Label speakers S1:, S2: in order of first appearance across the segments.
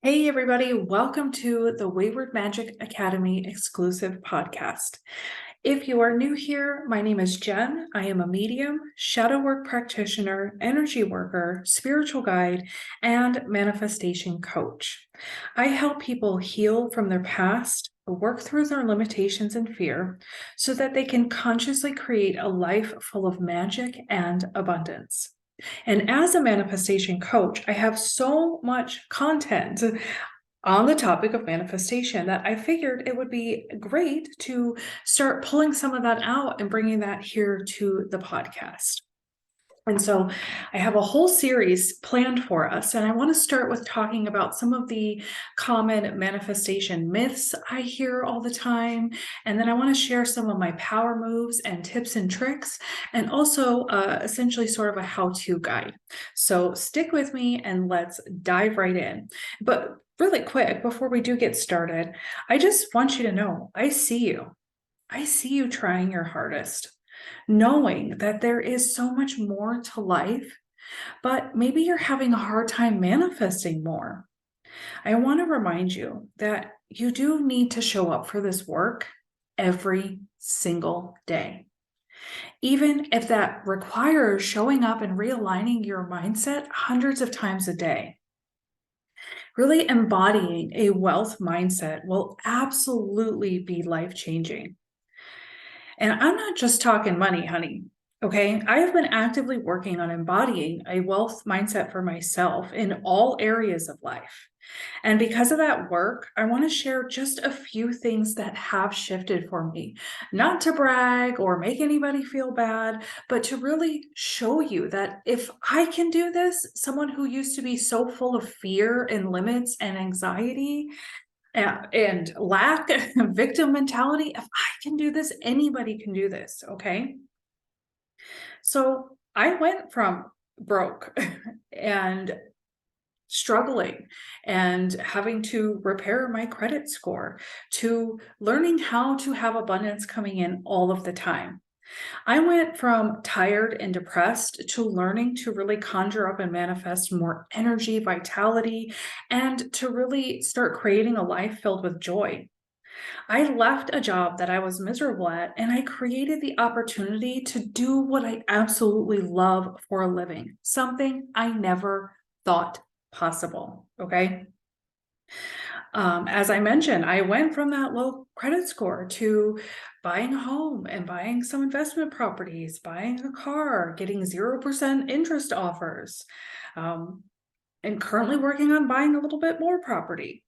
S1: Hey, everybody, welcome to the Wayward Magic Academy exclusive podcast. If you are new here, my name is Jen. I am a medium, shadow work practitioner, energy worker, spiritual guide, and manifestation coach. I help people heal from their past, work through their limitations and fear, so that they can consciously create a life full of magic and abundance. And as a manifestation coach, I have so much content on the topic of manifestation that I figured it would be great to start pulling some of that out and bringing that here to the podcast. And so I have a whole series planned for us, and I want to start with talking about some of the common manifestation myths I hear all the time. And then I want to share some of my power moves and tips and tricks, and also essentially sort of a how-to guide. So stick with me and let's dive right in. But really quick, before we do get started, I just want you to know I see you. I see you trying your hardest, knowing that there is so much more to life, but maybe you're having a hard time manifesting more. I want to remind you that you do need to show up for this work every single day. Even if that requires showing up and realigning your mindset hundreds of times a day. Really embodying a wealth mindset will absolutely be life-changing. And I'm not just talking money, honey. Okay. I have been actively working on embodying a wealth mindset for myself in all areas of life. And because of that work, I want to share just a few things that have shifted for me, not to brag or make anybody feel bad, but to really show you that if I can do this, someone who used to be so full of fear and limits and anxiety, and lack, victim mentality, if I can do this, anybody can do this. Okay. So I went from broke and struggling and having to repair my credit score to learning how to have abundance coming in all of the time. I went from tired and depressed to learning to really conjure up and manifest more energy, vitality, and to really start creating a life filled with joy. I left a job that I was miserable at, and I created the opportunity to do what I absolutely love for a living, something I never thought possible. Okay. As I mentioned, I went from that low credit score to buying a home and buying some investment properties, buying a car, getting 0% interest offers, um, and currently working on buying a little bit more property.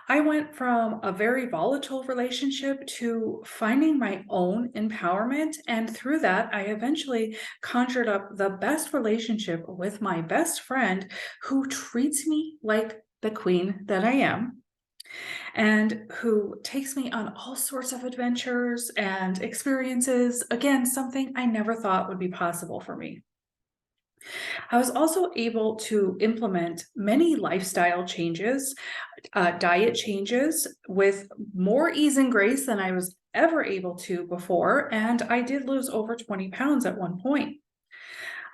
S1: I went from a very volatile relationship to finding my own empowerment. And through that, I eventually conjured up the best relationship with my best friend who treats me like the queen that I am and who takes me on all sorts of adventures and experiences. Again, something I never thought would be possible for me. I was also able to implement many lifestyle changes, diet changes with more ease and grace than I was ever able to before. And I did lose over 20 pounds at one point.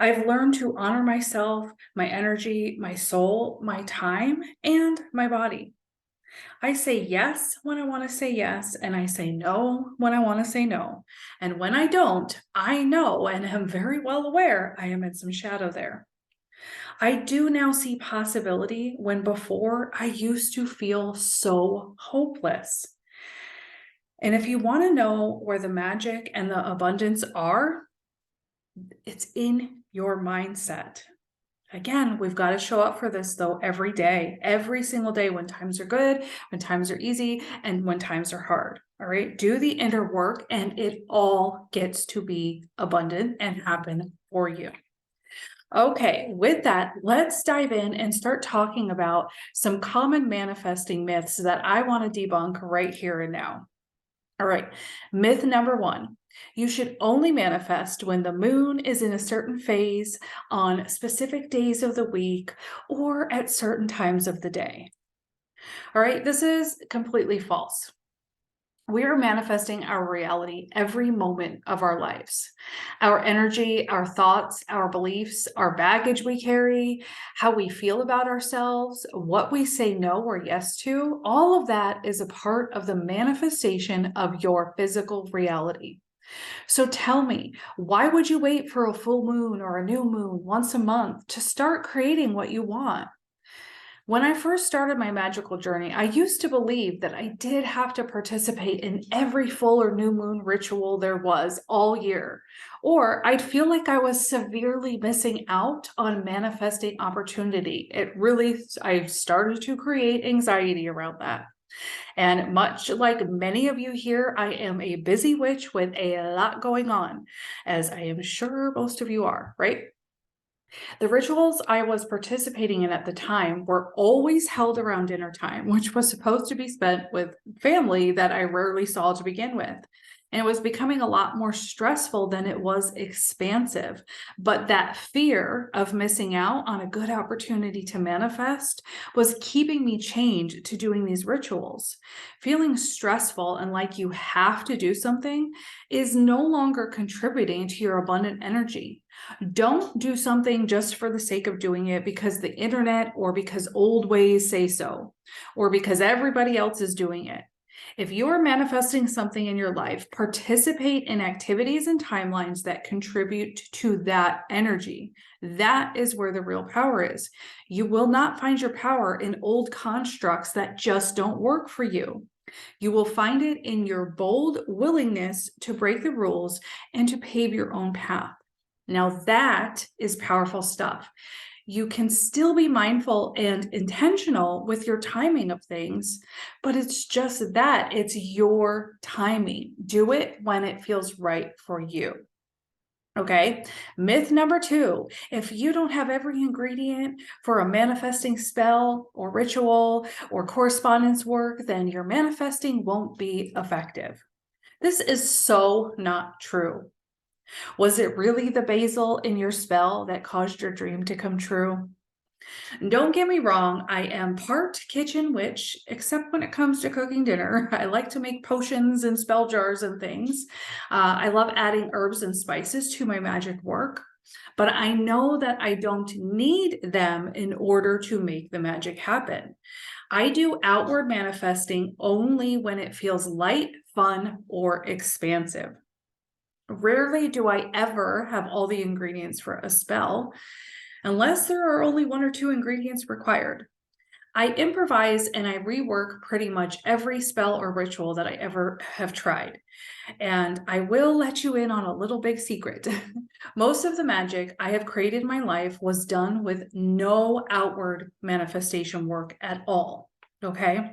S1: I've learned to honor myself, my energy, my soul, my time, and my body. I say yes when I want to say yes, and I say no when I want to say no. And when I don't, I know and am very well aware I am in some shadow there. I do now see possibility when before I used to feel so hopeless. And if you want to know where the magic and the abundance are, it's in your mindset. Again, we've got to show up for this though every day, every single day, when times are good, when times are easy, and when times are hard. All right. Do the inner work and it all gets to be abundant and happen for you. Okay, with that, let's dive in and start talking about some common manifesting myths that I want to debunk right here and now. All right, myth number one. You should only manifest when the moon is in a certain phase on specific days of the week or at certain times of the day. All right, this is completely false. We are manifesting our reality every moment of our lives. Our energy, our thoughts, our beliefs, our baggage we carry, how we feel about ourselves, what we say no or yes to, all of that is a part of the manifestation of your physical reality. So tell me, why would you wait for a full moon or a new moon once a month to start creating what you want? When I first started my magical journey, I used to believe that I did have to participate in every full or new moon ritual there was all year, or I'd feel like I was severely missing out on manifesting opportunity. I started to create anxiety around that. And much like many of you here, I am a busy witch with a lot going on, as I am sure most of you are, right? The rituals I was participating in at the time were always held around dinner time, which was supposed to be spent with family that I rarely saw to begin with. And it was becoming a lot more stressful than it was expansive. But that fear of missing out on a good opportunity to manifest was keeping me chained to doing these rituals. Feeling stressful and like you have to do something is no longer contributing to your abundant energy. Don't do something just for the sake of doing it because the internet or because old ways say so, or because everybody else is doing it. If you're manifesting something in your life, participate in activities and timelines that contribute to that energy. That is where the real power is. You will not find your power in old constructs that just don't work for you. You will find it in your bold willingness to break the rules and to pave your own path. Now that is powerful stuff. You can still be mindful and intentional with your timing of things, but it's just that it's your timing. Do it when it feels right for you. Okay. Myth number 2, if you don't have every ingredient for a manifesting spell or ritual or correspondence work, then your manifesting won't be effective. This is so not true. Was it really the basil in your spell that caused your dream to come true? Don't get me wrong, I am part kitchen witch, except when it comes to cooking dinner. I like to make potions and spell jars and things. I love adding herbs and spices to my magic work, but I know that I don't need them in order to make the magic happen. I do outward manifesting only when it feels light, fun, or expansive. Rarely do I ever have all the ingredients for a spell, unless there are only 1 or 2 ingredients required. I improvise and I rework pretty much every spell or ritual that I ever have tried. And I will let you in on a little big secret. Most of the magic I have created in my life was done with no outward manifestation work at all. Okay.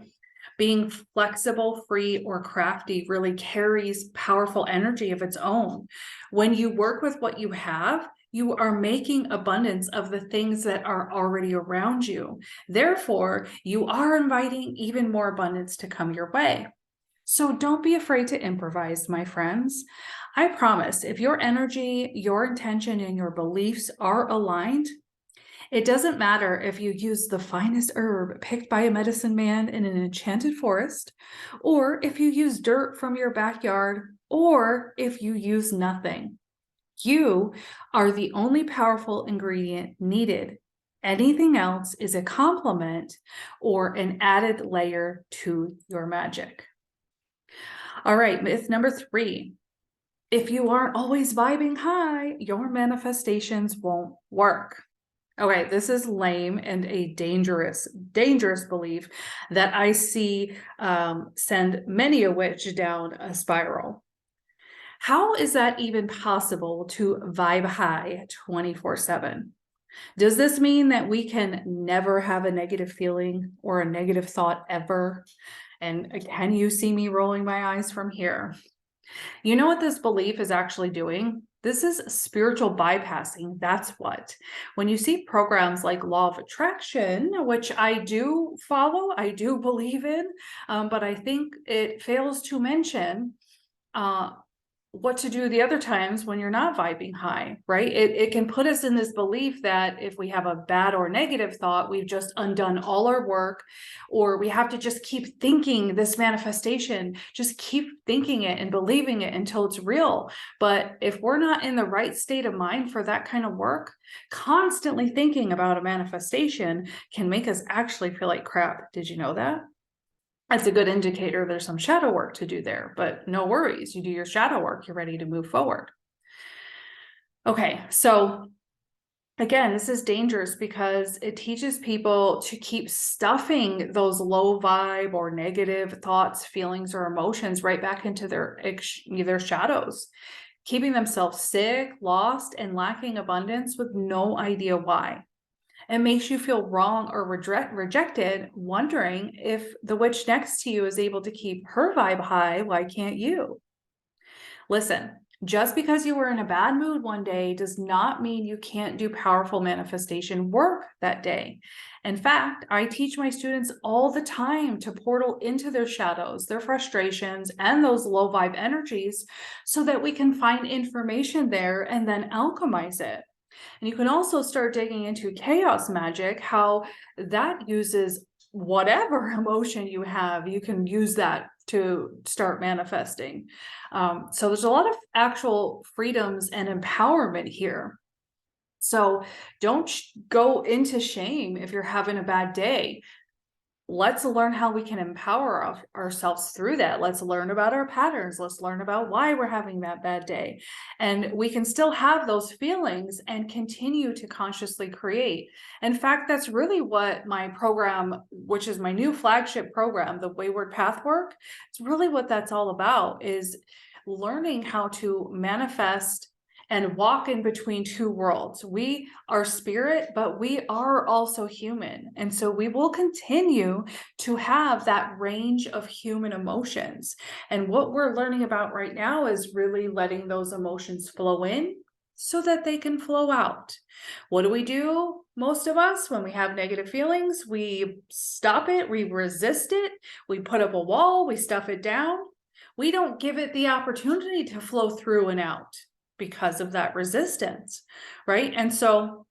S1: Being flexible, free, or crafty really carries powerful energy of its own. When you work with what you have, you are making abundance of the things that are already around you. Therefore, you are inviting even more abundance to come your way. So don't be afraid to improvise, my friends. I promise, if your energy, your intention, and your beliefs are aligned, it doesn't matter if you use the finest herb picked by a medicine man in an enchanted forest, or if you use dirt from your backyard, or if you use nothing. You are the only powerful ingredient needed. Anything else is a complement or an added layer to your magic. All right, myth number 3. If you aren't always vibing high, your manifestations won't work. Okay, this is lame and a dangerous belief that I see send many a witch down a spiral. How is that even possible to vibe high 24/7? Does this mean that we can never have a negative feeling or a negative thought ever? And can you see me rolling my eyes from here? You know what this belief is actually doing? This is spiritual bypassing. That's what. When you see programs like Law of Attraction, which I do follow, I do believe in, but I think it fails to mention what to do the other times when you're not vibing high, right? It can put us in this belief that if we have a bad or negative thought, we've just undone all our work, or we have to just keep thinking this manifestation, just keep thinking it and believing it until it's real. But if we're not in the right state of mind for that kind of work, constantly thinking about a manifestation can make us actually feel like crap. Did you know that? That's a good indicator there's some shadow work to do there, but no worries. You do your shadow work, you're ready to move forward. Okay, so again, this is dangerous because it teaches people to keep stuffing those low vibe or negative thoughts, feelings, or emotions right back into their shadows, keeping themselves sick, lost, and lacking abundance with no idea why. It makes you feel wrong or rejected, wondering if the witch next to you is able to keep her vibe high, why can't you? Listen, just because you were in a bad mood one day does not mean you can't do powerful manifestation work that day. In fact, I teach my students all the time to portal into their shadows, their frustrations, and those low vibe energies so that we can find information there and then alchemize it. And you can also start digging into chaos magic, how that uses whatever emotion you have, you can use that to start manifesting. So there's a lot of actual freedoms and empowerment here. So don't go into shame if you're having a bad day. Let's learn how we can empower ourselves through that. Let's learn about our patterns. Let's learn about why we're having that bad day. And we can still have those feelings and continue to consciously create. In fact, that's really what my program, which is my new flagship program, the Wayward Path Work, it's really what that's all about, is learning how to manifest and walk in between two worlds. We are spirit, but we are also human. And so we will continue to have that range of human emotions. And what we're learning about right now is really letting those emotions flow in so that they can flow out. What do? Most of us, when we have negative feelings, we stop it, we resist it, we put up a wall, we stuff it down. We don't give it the opportunity to flow through and out because of that resistance, right? And so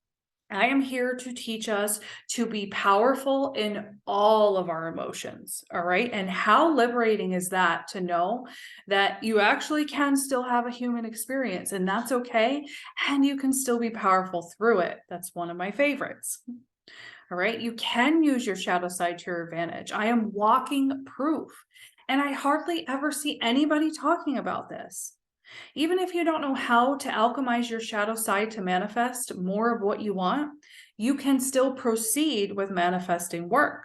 S1: I am here to teach us to be powerful in all of our emotions, all right? And how liberating is that to know that you actually can still have a human experience, and that's okay, and you can still be powerful through it. That's one of my favorites. All right, you can use your shadow side to your advantage. I am walking proof, and I hardly ever see anybody talking about this. Even if you don't know how to alchemize your shadow side to manifest more of what you want, you can still proceed with manifesting work.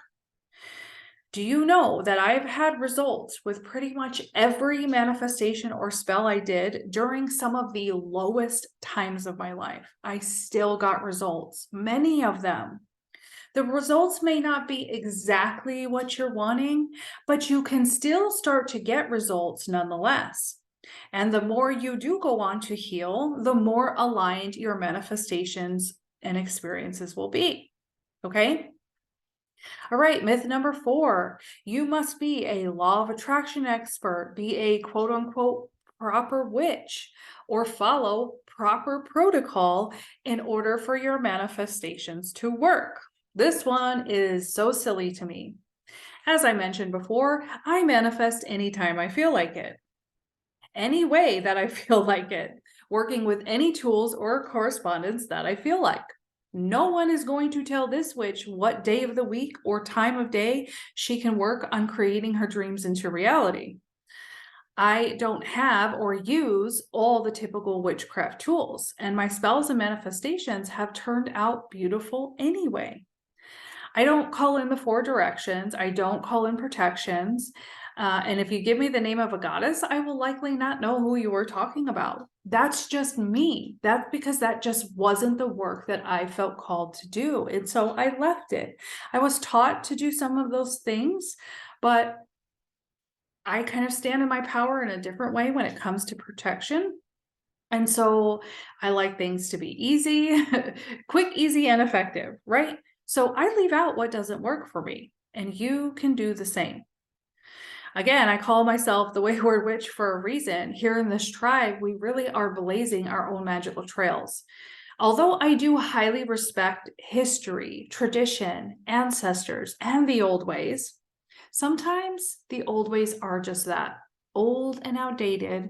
S1: Do you know that I've had results with pretty much every manifestation or spell I did during some of the lowest times of my life? I still got results, many of them. The results may not be exactly what you're wanting, but you can still start to get results nonetheless. And the more you do go on to heal, the more aligned your manifestations and experiences will be. Okay? All right, myth number 4. You must be a law of attraction expert, be a quote unquote proper witch, or follow proper protocol in order for your manifestations to work. This one is so silly to me. As I mentioned before, I manifest anytime I feel like it, any way that I feel like it, working with any tools or correspondence that I feel like. No one is going to tell this witch what day of the week or time of day she can work on creating her dreams into reality. I don't have or use all the typical witchcraft tools, and my spells and manifestations have turned out beautiful anyway. I don't call in the 4 directions. I don't call in protections. And if you give me the name of a goddess, I will likely not know who you were talking about. That's just me. That's because that just wasn't the work that I felt called to do. And so I left it. I was taught to do some of those things, but I kind of stand in my power in a different way when it comes to protection. And so I like things to be easy, quick, easy, and effective, right? So I leave out what doesn't work for me, and you can do the same. Again, I call myself the Wayward Witch for a reason. Here in this tribe, we really are blazing our own magical trails. Although I do highly respect history, tradition, ancestors, and the old ways, sometimes the old ways are just that, old and outdated.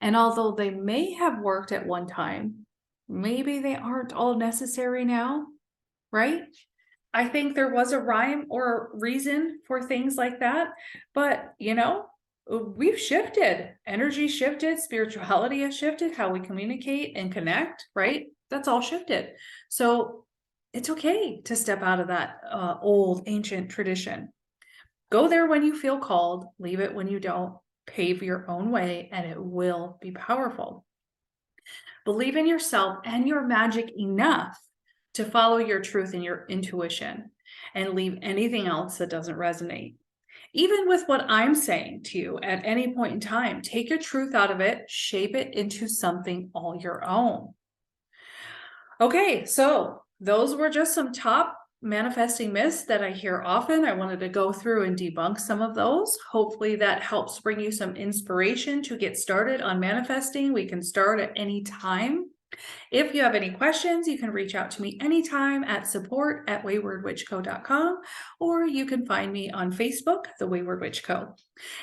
S1: And although they may have worked at one time, maybe they aren't all necessary now, right? I think there was a rhyme or reason for things like that, but we've shifted. Energy shifted, spirituality has shifted, how we communicate and connect, right? That's all shifted. So it's okay to step out of that old ancient tradition. Go there when you feel called, leave it when you don't. Pave your own way, and it will be powerful. Believe in yourself and your magic enough to follow your truth and your intuition, and leave anything else that doesn't resonate. Even with what I'm saying to you at any point in time, take your truth out of it, shape it into something all your own. Okay, so those were just some top manifesting myths that I hear often. I wanted to go through and debunk some of those. Hopefully that helps bring you some inspiration to get started on manifesting. We can start at any time. If you have any questions, you can reach out to me anytime at support@waywardwitchco.com, or you can find me on Facebook, The Wayward Witch Co.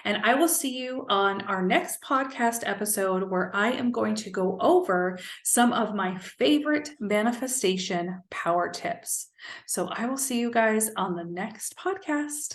S1: And I will see you on our next podcast episode, where I am going to go over some of my favorite manifestation power tips. So I will see you guys on the next podcast.